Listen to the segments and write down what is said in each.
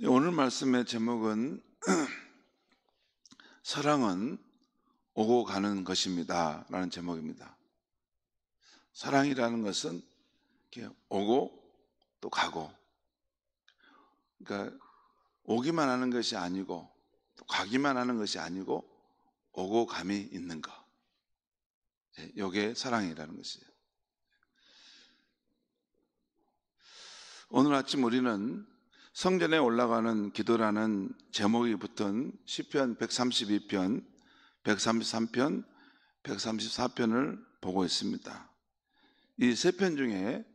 오늘 말씀의 제목은 사랑은 오고 가는 것입니다 라는 제목입니다. 사랑이라는 것은 이렇게 오고 또 가고, 그러니까 오기만 하는 것이 아니고 또 가기만 하는 것이 아니고 오고 감이 있는 것, 이게 사랑이라는 것이에요. 오늘 아침 우리는 성전에 올라가는 기도라는 제목이 붙은 시편 132편, 133편, 134편을 보고 있습니다. 이 세 편 중에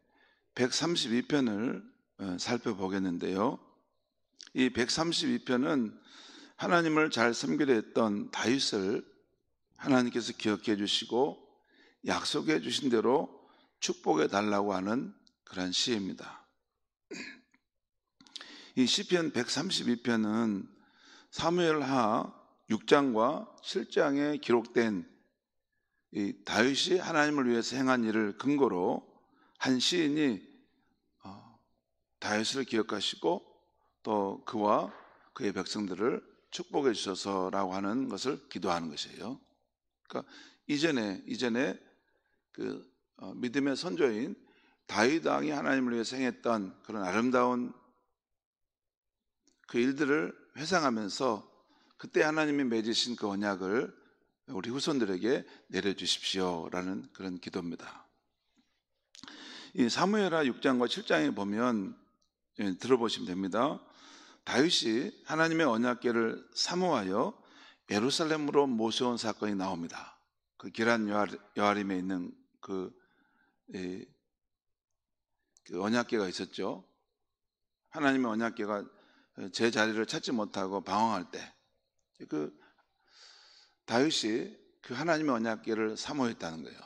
132편을 살펴보겠는데요. 이 132편은 하나님을 잘 섬기려 했던 다윗을 하나님께서 기억해 주시고 약속해 주신 대로 축복해 달라고 하는 그런 시입니다. 이 시편 132편은 사무엘하 6장과 7장에 기록된 이 다윗이 하나님을 위해서 행한 일을 근거로 한 시인이 다윗을 기억하시고 또 그와 그의 백성들을 축복해 주셔서라고 하는 것을 기도하는 것이에요. 그러니까 이전에 그 믿음의 선조인 다윗 왕이 하나님을 위해서 행했던 그런 아름다운 그 일들을 회상하면서 그때 하나님이 맺으신 그 언약을 우리 후손들에게 내려주십시오라는 그런 기도입니다. 이 사무엘하 6장과 7장에 보면 들어보시면 됩니다. 다윗이 하나님의 언약궤를 사모하여 예루살렘으로 모셔온 사건이 나옵니다. 그 기럇 여아림에 있는 그 언약궤가 있었죠. 하나님의 언약궤가 제 자리를 찾지 못하고 방황할 때 그 다윗이 그 하나님의 언약궤를 사모했다는 거예요.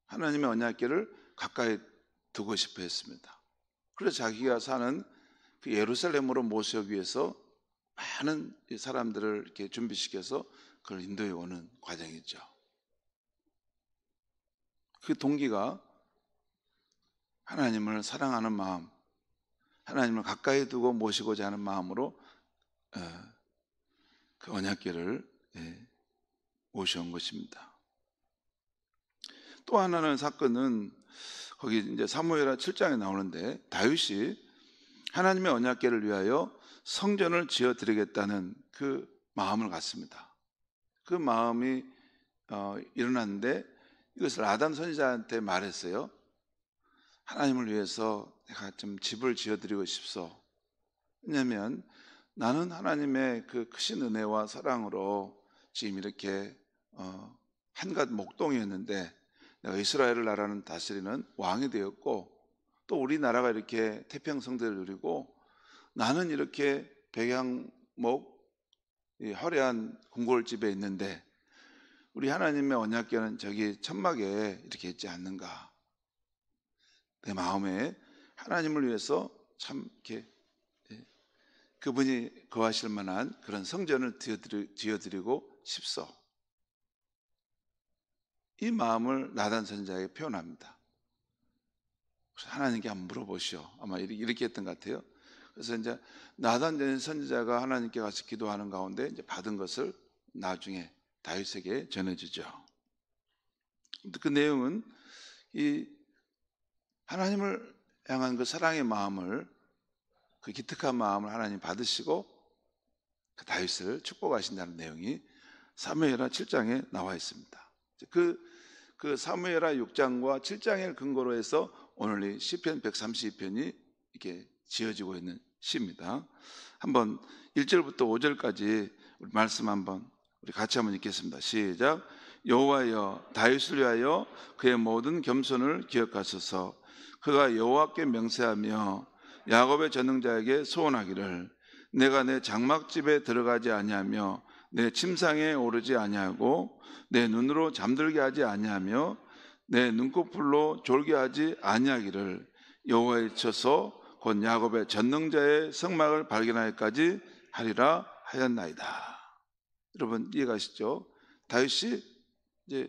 하나님의 언약궤를 가까이 두고 싶어 했습니다. 그래서 자기가 사는 그 예루살렘으로 모시기 위해서 많은 사람들을 이렇게 준비시켜서 그걸 인도해 오는 과정이죠. 그 동기가 하나님을 사랑하는 마음, 하나님을 가까이 두고 모시고자 하는 마음으로 그 언약궤를 모셔온 것입니다. 또 하나는 사건은 거기 이제 사무엘하 7장에 나오는데 다윗이 하나님의 언약궤를 위하여 성전을 지어 드리겠다는 그 마음을 갖습니다. 그 마음이 일어났는데 이것을 나단 선지자한테 말했어요. 하나님을 위해서 내가 좀 집을 지어 드리고 싶소. 왜냐하면 나는 하나님의 그 크신 은혜와 사랑으로 지금 이렇게 한갓 목동이었는데 내가 이스라엘을 나라는 다스리는 왕이 되었고 또 우리나라가 이렇게 태평성대를 누리고 나는 이렇게 백양목 화려한 궁궐집에 있는데 우리 하나님의 언약궤는 저기 천막에 이렇게 있지 않는가. 내 마음에 하나님을 위해서 참 이렇게 그분이 거하실 만한 그런 성전을 지어드리고 싶소. 이 마음을 나단 선지자에게 표현합니다. 그래서 하나님께 한번 물어보시오. 아마 이렇게 했던 것 같아요. 그래서 이제 나단 선지자가 하나님께 가서 기도하는 가운데 이제 받은 것을 나중에 다윗에게 전해주죠. 그 내용은 이 하나님을 향한 그 사랑의 마음을, 그 기특한 마음을 하나님 받으시고 그 다윗을 축복하신다는 내용이 사무엘하 7장에 나와 있습니다. 그 사무엘하 6장과 7장을 근거로 해서 오늘 이 시편 132편이 이렇게 지어지고 있는 시입니다. 한번 1절부터 5절까지 우리 말씀 한번 우리 같이 한번 읽겠습니다. 시작. 여호와여 다윗을 위하여 그의 모든 겸손을 기억하소서. 그가 여호와께 명세하며 야곱의 전능자에게 소원하기를 내가 내 장막집에 들어가지 아니하며 내 침상에 오르지 아니하고 내 눈으로 잠들게 하지 아니하며 내 눈꺼풀로 졸게 하지 아니하기를 여호와의 처소 곧 야곱의 전능자의 성막을 발견하기까지 하리라 하였나이다. 여러분 이해가시죠? 다윗이 이제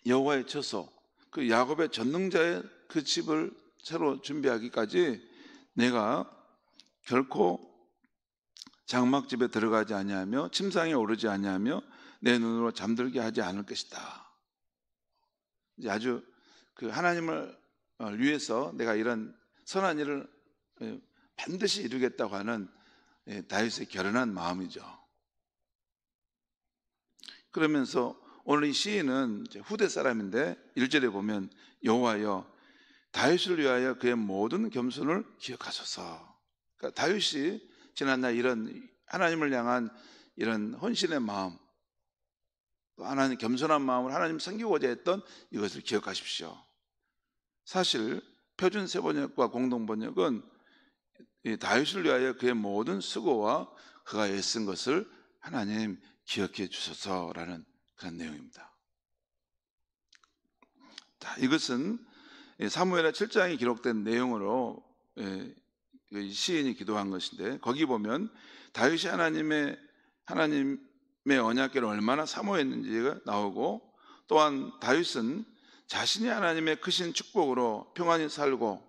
여호와의 처소, 그 야곱의 전능자의 그 집을 새로 준비하기까지 내가 결코 장막집에 들어가지 아니하며 침상에 오르지 아니하며 내 눈으로 잠들게 하지 않을 것이다. 이제 아주 그 하나님을 위해서 내가 이런 선한 일을 반드시 이루겠다고 하는 다윗의 결연한 마음이죠. 그러면서 오늘 이 시인은 후대 사람인데 1절에 보면 여호와여 다윗을 위하여 그의 모든 겸손을 기억하소서. 그러니까 다윗이 지난날 이런 하나님을 향한 이런 헌신의 마음, 또 하나님 겸손한 마음을 하나님 섬기고자 했던 이것을 기억하십시오. 사실 표준 세번역과 공동번역은 다윗을 위하여 그의 모든 수고와 그가 애쓴 것을 하나님 기억해 주소서라는 그런 내용입니다. 자, 이것은 사무엘하 7장에 기록된 내용으로 시인이 기도한 것인데, 거기 보면 다윗이 하나님의 언약궤를 얼마나 사모했는지가 나오고, 또한 다윗은 자신이 하나님의 크신 축복으로 평안히 살고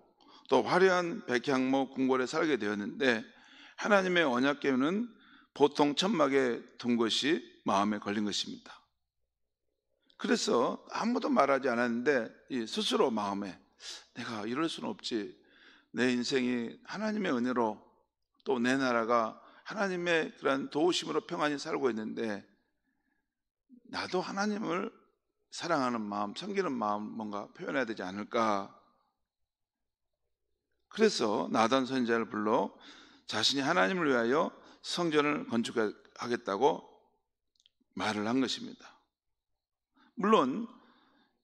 또 화려한 백향목 궁궐에 살게 되었는데, 하나님의 언약궤는 보통 천막에 둔 것이 마음에 걸린 것입니다. 그래서 아무도 말하지 않았는데 스스로 마음에 내가 이럴 수는 없지, 내 인생이 하나님의 은혜로 또 내 나라가 하나님의 그런 도우심으로 평안히 살고 있는데 나도 하나님을 사랑하는 마음, 섬기는 마음 뭔가 표현해야 되지 않을까. 그래서 나단 선지자를 불러 자신이 하나님을 위하여 성전을 건축하겠다고 말을 한 것입니다. 물론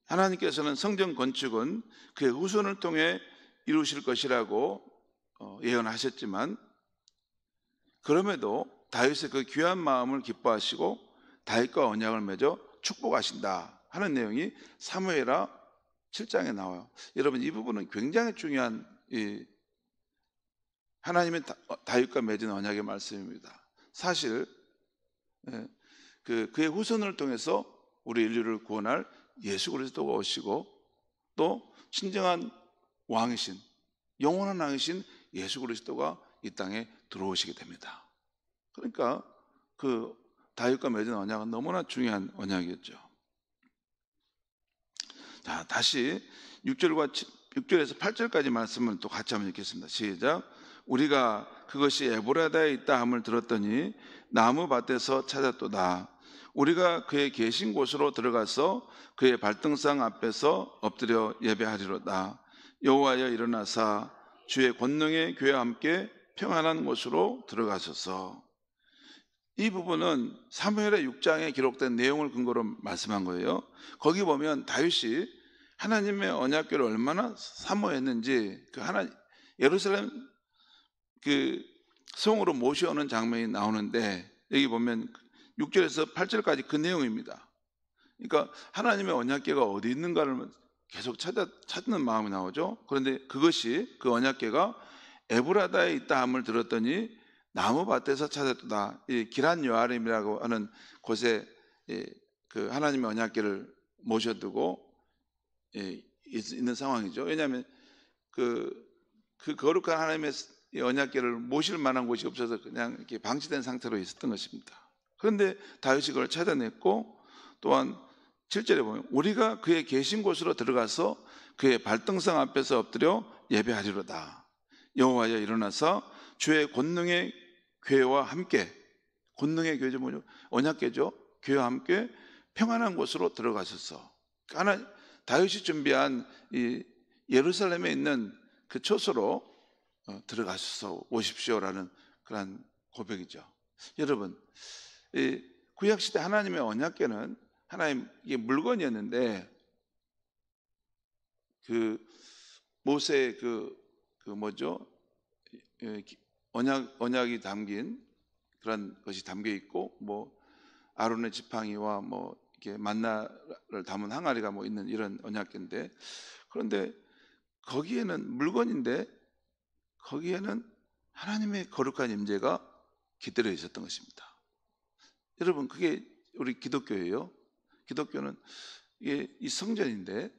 하나님께서는 성전 건축은 그의 후손을 통해 이루실 것이라고 예언하셨지만, 그럼에도 다윗의 그 귀한 마음을 기뻐하시고 다윗과 언약을 맺어 축복하신다 하는 내용이 사무엘하 7장에 나와요. 여러분, 이 부분은 굉장히 중요한 하나님의 다윗과 맺은 언약의 말씀입니다. 사실 그의 후손을 통해서 우리 인류를 구원할 예수 그리스도가 오시고, 또 진정한 왕이신, 영원한 왕이신 예수 그리스도가 이 땅에 들어오시게 됩니다. 그러니까 그 다윗과 맺은 언약은 너무나 중요한 언약이었죠. 자, 다시 6절에서 8절까지 말씀을 또 같이 한번 읽겠습니다. 시작. 우리가 그것이 에브라다에 있다 함을 들었더니 나무 밭에서 찾았도다. 우리가 그의 계신 곳으로 들어가서 그의 발등상 앞에서 엎드려 예배하리로다. 여호와여 일어나사 주의 권능의 교회와 함께 평안한 곳으로 들어가소서. 이 부분은 사무엘하 6장에 기록된 내용을 근거로 말씀한 거예요. 거기 보면 다윗이 하나님의 언약궤를 얼마나 사모했는지, 예루살렘 그 성으로 모셔오는 장면이 나오는데, 여기 보면 6절에서 8절까지 그 내용입니다. 그러니까 하나님의 언약궤가 어디 있는가를 계속 찾는 마음이 나오죠. 그런데 그 언약궤가 에브라다에 있다 함을 들었더니 나무밭에서 찾았다. 이 기란 여아림이라고 하는 곳에 그 하나님의 언약궤를 모셔두고 있는 상황이죠. 왜냐하면 그 거룩한 하나님의 언약궤를 모실 만한 곳이 없어서 그냥 이렇게 방치된 상태로 있었던 것입니다. 그런데 다윗이 그걸 찾아냈고, 또한 7절에 보면 우리가 그의 계신 곳으로 들어가서 그의 발등상 앞에서 엎드려 예배하리로다. 여호와여 일어나서 주의 권능의 교회와 함께, 권능의 교회죠, 뭐죠? 언약궤죠. 교회와 함께 평안한 곳으로 들어가셔서, 다윗이 준비한 이 예루살렘에 있는 그 초소로 들어가셔서 오십시오라는 그런 고백이죠. 여러분, 이 구약시대 하나님의 언약궤는 이게 물건이었는데, 그 모세의 언약이 담긴 그런 것이 담겨 있고, 뭐 아론의 지팡이와 뭐 이렇게 만나를 담은 항아리가 뭐 있는 이런 언약궤인데, 그런데 거기에는 물건인데 거기에는 하나님의 거룩한 임재가 깃들여 있었던 것입니다. 여러분, 그게 우리 기독교예요. 기독교는 이게 이 성전인데,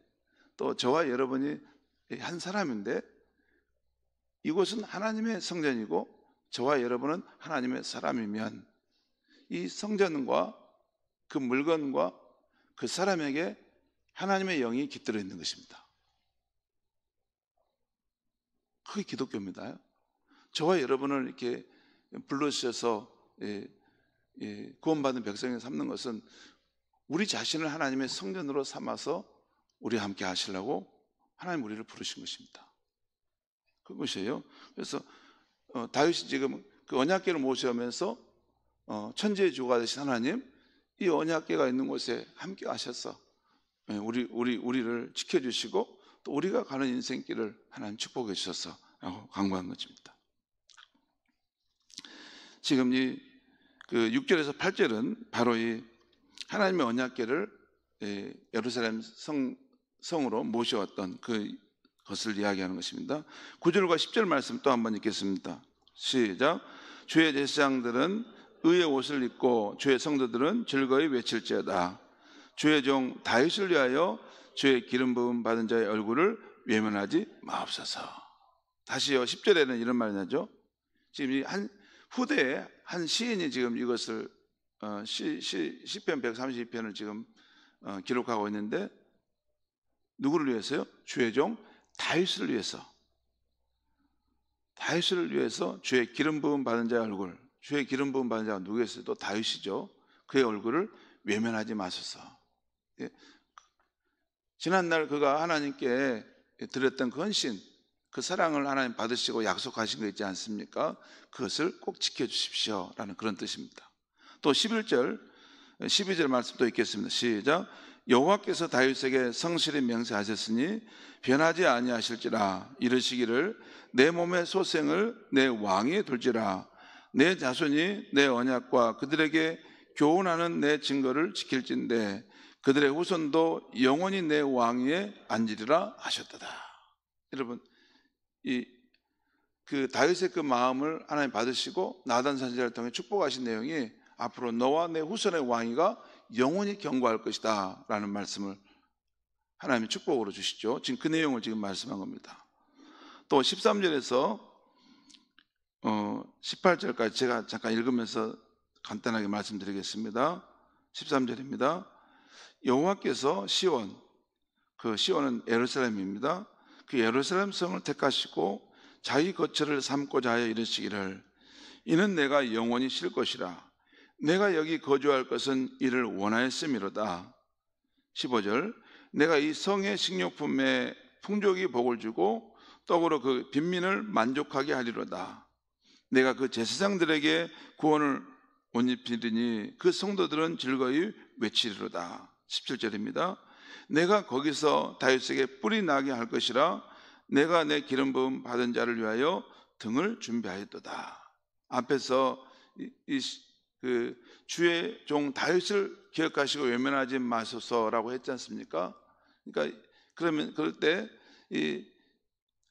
또 저와 여러분이 한 사람인데, 이곳은 하나님의 성전이고 저와 여러분은 하나님의 사람이면 이 성전과 그 물건과 그 사람에게 하나님의 영이 깃들어 있는 것입니다. 그게 기독교입니다. 저와 여러분을 이렇게 불러주셔서 구원받은 백성에 삼는 것은 우리 자신을 하나님의 성전으로 삼아서 우리와 함께 하시려고 하나님 우리를 부르신 것입니다. 그것이에요. 그래서 다윗이 지금 그 언약궤를 모셔오면서 천지의 주가 되신 하나님, 이 언약궤가 있는 곳에 함께 하셔서 우리를 지켜주시고 또 우리가 가는 인생길을 하나님 축복해 주셔서 간구한 것입니다. 지금 그 6절에서 8절은 바로 이 하나님의 언약궤를 예루살렘 성으로 모셔왔던 그것을 이야기하는 것입니다. 9절과 10절 말씀 또 한번 읽겠습니다. 시작. 주의 제사장들은 의의 옷을 입고 주의 성도들은 즐거이 외칠지어다. 주의 종 다윗을 위하여 주의 기름 부음 받은 자의 얼굴을 외면하지 마옵소서. 다시요. 10절에는 이런 말이 나죠. 지금 후대에 한 시인이 지금 이것을 시편 132편을 지금 기록하고 있는데 누구를 위해서요? 주의 종 다윗을 위해서. 다윗을 위해서 주의 기름 부음 받은 자의 얼굴, 주의 기름 부음 받은 자가 누구였어요? 또 다윗이죠. 그의 얼굴을 외면하지 마소서. 지난날 그가 하나님께 드렸던 그 헌신, 그 사랑을 하나님 받으시고 약속하신 거 있지 않습니까? 그것을 꼭 지켜주십시오 라는 그런 뜻입니다. 또 11절, 12절 말씀도 읽겠습니다. 시작. 여호와께서 다윗에게 성실히 맹세하셨으니 변하지 아니하실지라. 이르시기를 내 몸의 소생을 내 왕위에 둘지라. 내 자손이 내 언약과 그들에게 교훈하는 내 증거를 지킬진대 그들의 후손도 영원히 내 왕위에 앉으리라 하셨도다. 여러분, 그 다윗의 그 마음을 하나님 받으시고 나단 선지자를 통해 축복하신 내용이 앞으로 너와 내 후손의 왕위가 영원히 경고할 것이다 라는 말씀을 하나님이 축복으로 주시죠. 지금 그 내용을 지금 말씀한 겁니다. 또 13절에서 18절까지 제가 잠깐 읽으면서 간단하게 말씀드리겠습니다. 13절입니다. 여호와께서 시온, 그 시온은 예루살렘입니다. 그 예루살렘 성을 택하시고 자기 거처를 삼고자 하여 이르시기를 이는 내가 영원히 쉴 것이라. 내가 여기 거주할 것은 이를 원하였음이로다. 15절. 내가 이 성의 식료품에 풍족이 복을 주고 떡으로 그 빈민을 만족하게 하리로다. 내가 그 제사장들에게 구원을 옷 입히리니 그 성도들은 즐거이 외치리로다. 17절입니다. 내가 거기서 다윗에게 뿔이 나게 할 것이라. 내가 내 기름 부음 받은 자를 위하여 등을 준비하였도다. 앞에서 그 주의 종 다윗을 기억하시고 외면하지 마소서라고 했지 않습니까? 그러니까 그러면 그럴 때 이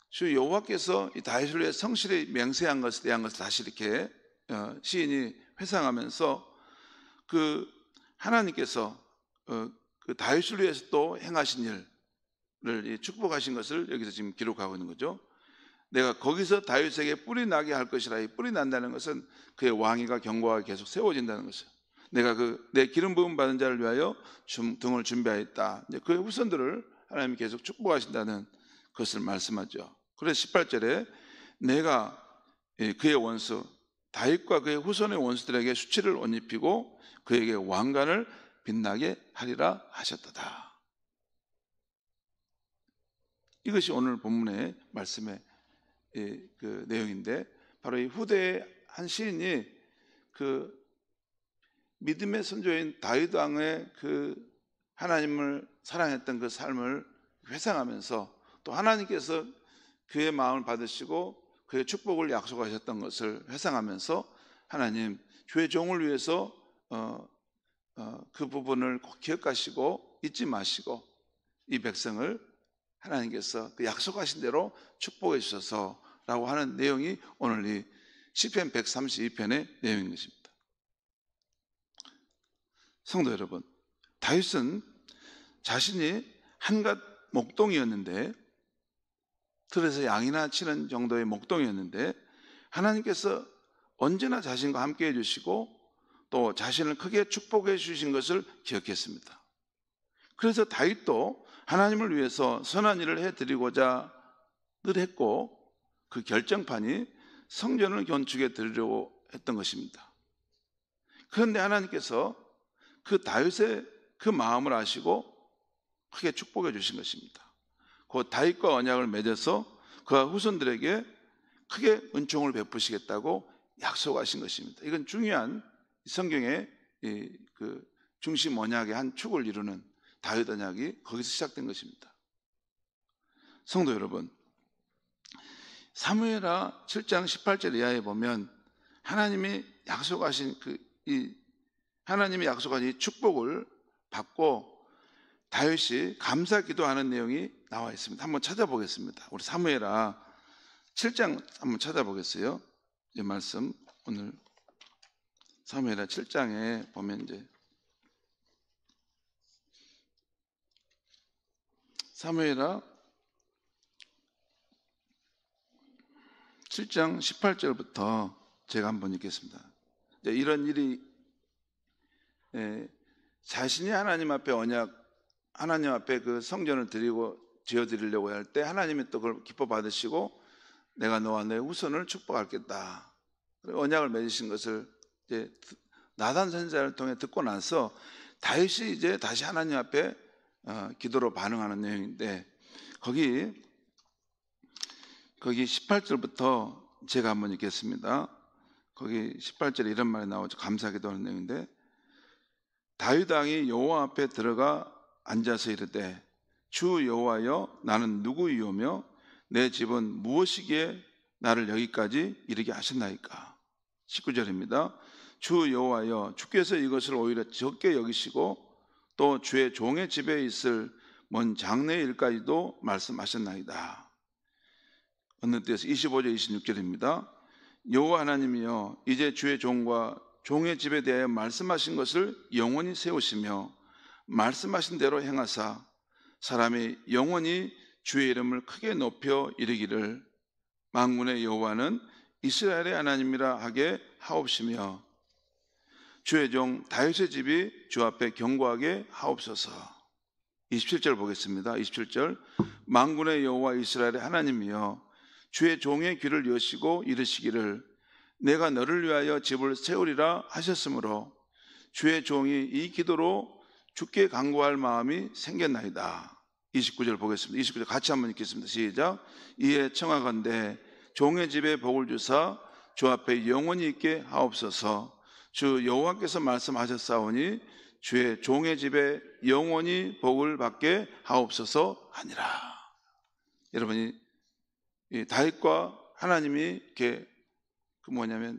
주 여호와께서 이 다윗을 위해 성실히 맹세한 것에 대한 것을 다시 이렇게 시인이 회상하면서 그 하나님께서 그 다윗을 위해서 또 행하신 일을 축복하신 것을 여기서 지금 기록하고 있는 거죠. 내가 거기서 다윗에게 뿔이 나게 할 것이라. 이 뿔이 난다는 것은 그의 왕위가 견고하게 계속 세워진다는 것이에요. 내가 내 기름 부음 받은 자를 위하여 등을 준비하였다. 이제 그의 후손들을 하나님이 계속 축복하신다는 것을 말씀하죠. 그래서 18절에 내가 그의 원수 다윗과 그의 후손의 원수들에게 수치를 옷 입히고 그에게 왕관을 빛나게 하리라 하셨도다. 이것이 오늘 본문의 말씀의 그 내용인데 바로 이 후대의 한 시인이 그 믿음의 선조인 다윗 왕의 그 하나님을 사랑했던 그 삶을 회상하면서 또 하나님께서 그의 마음을 받으시고 그의 축복을 약속하셨던 것을 회상하면서 하나님 주의 종을 위해서 그 부분을 꼭 기억하시고 잊지 마시고 이 백성을 하나님께서 그 약속하신 대로 축복해 주셔서라고 하는 내용이 오늘 이 시편 132편의 내용인 것입니다. 성도 여러분, 다윗은 자신이 한갓 목동이었는데 들에서 양이나 치는 정도의 목동이었는데 하나님께서 언제나 자신과 함께 해주시고 또 자신을 크게 축복해 주신 것을 기억했습니다. 그래서 다윗도 하나님을 위해서 선한 일을 해드리고자 늘 했고 그 결정판이 성전을 건축해 드리려고 했던 것입니다. 그런데 하나님께서 그 다윗의 그 마음을 아시고 크게 축복해 주신 것입니다. 그 다윗과 언약을 맺어서 그와 후손들에게 크게 은총을 베푸시겠다고 약속하신 것입니다. 이건 중요한 성경의 그 중심 언약의 한 축을 이루는 다윗 언약이 거기서 시작된 것입니다. 성도 여러분, 사무엘하 7장 18절 이하에 보면 하나님이 약속하신 하나님이 약속한 이 축복을 받고 다윗이 감사 기도하는 내용이 나와 있습니다. 한번 찾아보겠습니다. 우리 사무엘하 7장 한번 찾아보겠어요. 이 말씀 오늘 사무엘하 7장에 보면 이제 사무엘하 7장 18절부터 제가 한번 읽겠습니다. 이런 일이 자신이 하나님 앞에 하나님 앞에 그 성전을 지어드리려고 할 때 하나님이 또 그걸 기뻐 받으시고 내가 너와 너의 후손을 축복하겠다. 언약을 맺으신 것을 이제 나단 선지자를 통해 듣고 나서 다윗이 이제 다시 하나님 앞에 기도로 반응하는 내용인데 거기 18절부터 제가 한번 읽겠습니다. 거기 18절에 이런 말이 나오죠. 감사 기도하는 내용인데 다윗 왕이 여호와 앞에 들어가 앉아서 이르되 주 여호와여 나는 누구이오며 내 집은 무엇이기에 나를 여기까지 이르게 하셨나이까. 19절입니다. 주 여호와여 주께서 이것을 오히려 적게 여기시고 또 주의 종의 집에 있을 먼 장래의 일까지도 말씀하셨나이다. 어느 때에서 25절 26절입니다. 여호와 하나님이여 이제 주의 종과 종의 집에 대하여 말씀하신 것을 영원히 세우시며 말씀하신 대로 행하사 사람이 영원히 주의 이름을 크게 높여 이르기를 만군의 여호와는 이스라엘의 하나님이라 하게 하옵시며 주의 종 다윗의 집이 주 앞에 견고하게 하옵소서. 27절 보겠습니다. 27절 만군의 여호와 이스라엘의 하나님이여 주의 종의 귀를 여시고 이르시기를 내가 너를 위하여 집을 세우리라 하셨으므로 주의 종이 이 기도로 주께 간구할 마음이 생겼나이다. 29절 보겠습니다. 29절 같이 한번 읽겠습니다. 시작. 이에 청하건대 종의 집에 복을 주사 주 앞에 영원히 있게 하옵소서. 주 여호와께서 말씀하셨사오니 주의 종의 집에 영원히 복을 받게 하옵소서 하니라. 여러분이 다윗과 하나님이 이렇게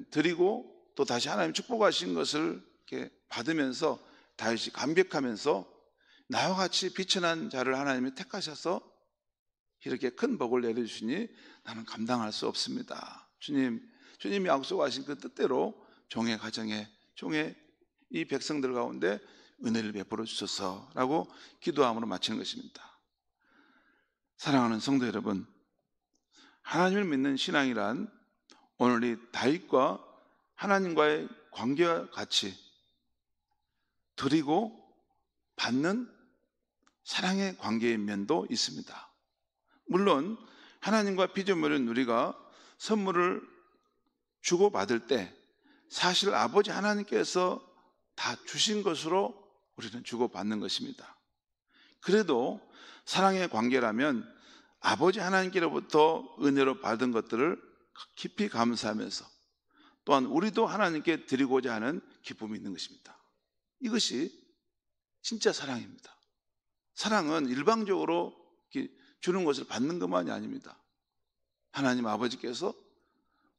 드리고 또 다시 하나님 축복하신 것을 이렇게 받으면서 다윗이 감격하면서 나와 같이 비천한 자를 하나님이 택하셔서 이렇게 큰 복을 내려주시니 나는 감당할 수 없습니다. 주님이 약속하신 그 뜻대로 종의 가정에 종의 이 백성들 가운데 은혜를 베풀어 주소서라고 기도함으로 마치는 것입니다. 사랑하는 성도 여러분, 하나님을 믿는 신앙이란 오늘 이 다윗과 하나님과의 관계와 같이 드리고 받는 사랑의 관계의 면도 있습니다. 물론 하나님과 피조물인 우리가 선물을 주고받을 때 사실 아버지 하나님께서 다 주신 것으로 우리는 주고받는 것입니다. 그래도 사랑의 관계라면 아버지 하나님께로부터 은혜로 받은 것들을 깊이 감사하면서 또한 우리도 하나님께 드리고자 하는 기쁨이 있는 것입니다. 이것이 진짜 사랑입니다. 사랑은 일방적으로 주는 것을 받는 것만이 아닙니다. 하나님 아버지께서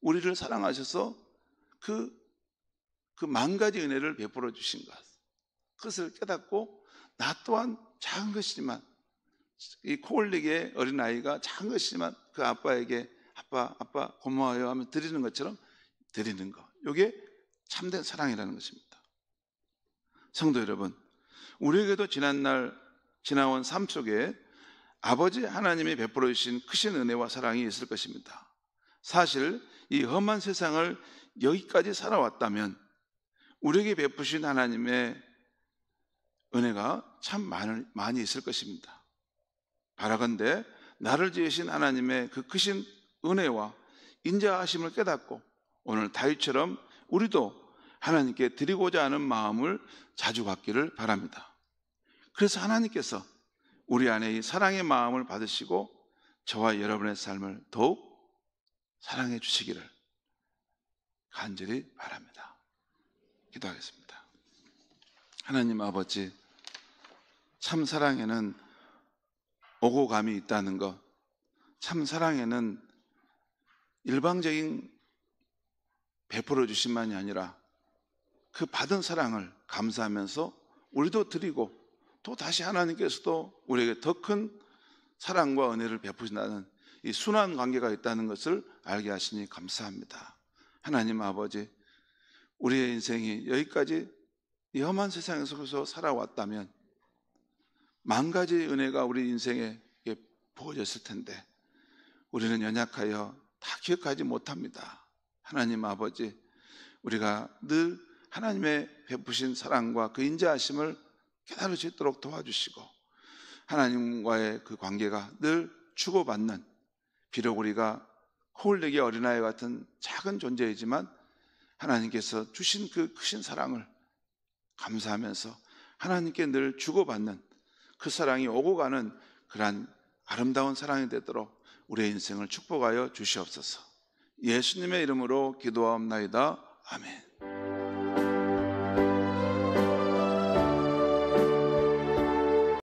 우리를 사랑하셔서 그 만 가지 은혜를 베풀어 주신 것, 그것을 깨닫고 나 또한 작은 것이지만 이 코올리게 어린아이가 작은 것이지만 그 아빠에게 아빠 고마워요 하면 드리는 것처럼 드리는 것, 이게 참된 사랑이라는 것입니다. 성도 여러분, 우리에게도 지나온 삶 속에 아버지 하나님이 베풀어 주신 크신 은혜와 사랑이 있을 것입니다. 사실 이 험한 세상을 여기까지 살아왔다면 우리에게 베푸신 하나님의 은혜가 참 많이 있을 것입니다. 바라건대 나를 지으신 하나님의 그 크신 은혜와 인자하심을 깨닫고 오늘 다윗처럼 우리도 하나님께 드리고자 하는 마음을 자주 갖기를 바랍니다. 그래서 하나님께서 우리 안에 이 사랑의 마음을 받으시고 저와 여러분의 삶을 더욱 사랑해 주시기를 간절히 바랍니다. 기도하겠습니다. 하나님 아버지, 참 사랑에는 오고 감이 있다는 것, 참 사랑에는 일방적인 베풀어 주심만이 아니라 그 받은 사랑을 감사하면서 우리도 드리고 또 다시 하나님께서도 우리에게 더 큰 사랑과 은혜를 베푸신다는 이 순환 관계가 있다는 것을 알게 하시니 감사합니다. 하나님 아버지, 우리의 인생이 여기까지 이 험한 세상 속에서 살아왔다면 만 가지 은혜가 우리 인생에 부어졌을 텐데 우리는 연약하여 다 기억하지 못합니다. 하나님 아버지, 우리가 늘 하나님의 베푸신 사랑과 그 인자하심을 깨달을 수 있도록 도와주시고 하나님과의 그 관계가 늘 주고받는, 비록 우리가 코울리기 어린아이 같은 작은 존재이지만 하나님께서 주신 그 크신 사랑을 감사하면서 하나님께 늘 주고받는 그 사랑이 오고 가는 그러한 아름다운 사랑이 되도록 우리의 인생을 축복하여 주시옵소서. 예수님의 이름으로 기도하옵나이다. 아멘.